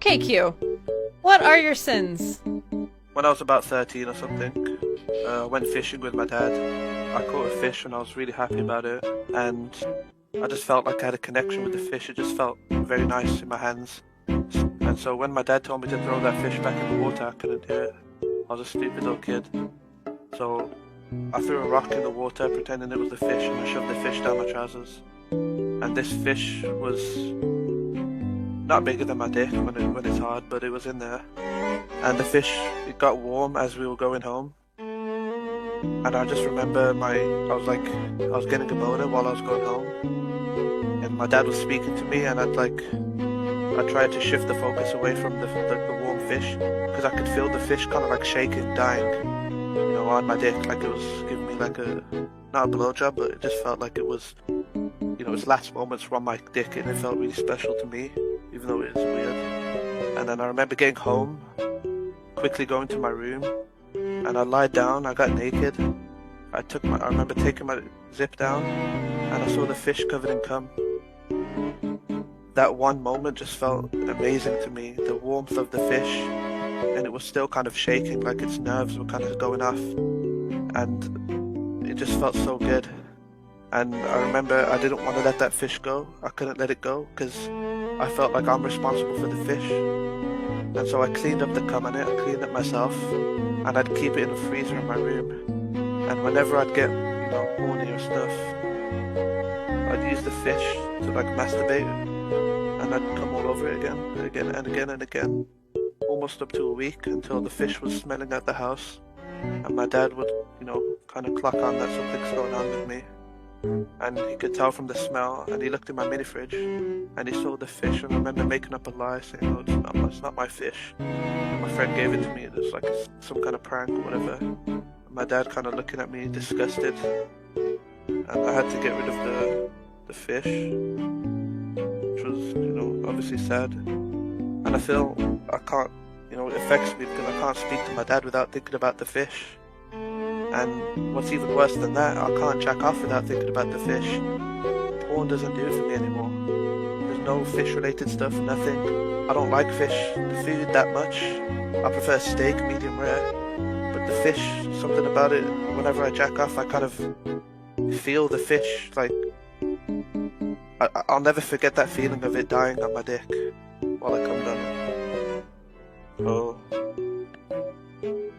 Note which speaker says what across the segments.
Speaker 1: Okay, Q. What are your sins?
Speaker 2: When I was about 13 or something, I went fishing with my dad. I caught a fish and I was really happy about it. And I just felt like I had a connection with the fish. It just felt very nice in my hands. And so when my dad told me to throw that fish back in the water, I couldn't do it. I was a stupid little kid. So I threw a rock in the water pretending it was the fish, and I shoved the fish down my trousers. And this fish was not bigger than my dick when it's hard, but it was in there. And the fish, it got warm as we were going home. And I just remember I was getting a boner while I was going home. And my dad was speaking to me, and I tried to shift the focus away from the warm fish, because I could feel the fish kind of like shaking, dying, on my dick, like it was giving me like not a blowjob, but it just felt like it was, its last moments from my dick, and it felt really special to me, even though it was weird. And then I remember getting home, quickly going to my room, and I lied down, I got naked. I remember taking my zip down, and I saw the fish covered in cum. That one moment just felt amazing to me, the warmth of the fish, and it was still kind of shaking, like its nerves were kind of going off, and it just felt so good. And I remember I didn't want to let that fish go. I couldn't let it go because I felt like I'm responsible for the fish. And so I cleaned up the cum on it, I cleaned it myself, and I'd keep it in the freezer in my room. And whenever I'd get, horny or stuff, I'd use the fish to like masturbate, and I'd come all over it again and again and again and again, almost up to a week, until the fish was smelling at the house, and my dad would, kind of clock on that something's going on with me. And he could tell from the smell, and he looked in my mini fridge and he saw the fish, and I remember making up a lie saying, "Oh, it's not my fish." And my friend gave it to me. It was like some kind of prank or whatever. And my dad kind of looking at me disgusted, and I had to get rid of the fish, which was obviously sad. And I feel I can't, it affects me because I can't speak to my dad without thinking about the fish. And what's even worse than that, I can't jack off without thinking about the fish. Porn doesn't do it for me anymore. There's no fish related stuff, nothing. I don't like fish, the food, that much. I prefer steak, medium rare. But the fish, something about it, whenever I jack off, I kind of feel the fish, like, I'll never forget that feeling of it dying on my dick while I come down. So,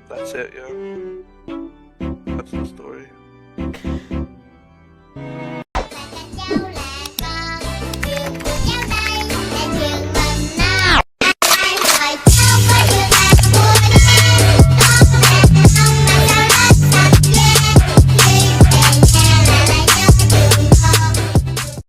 Speaker 2: that's it, yeah.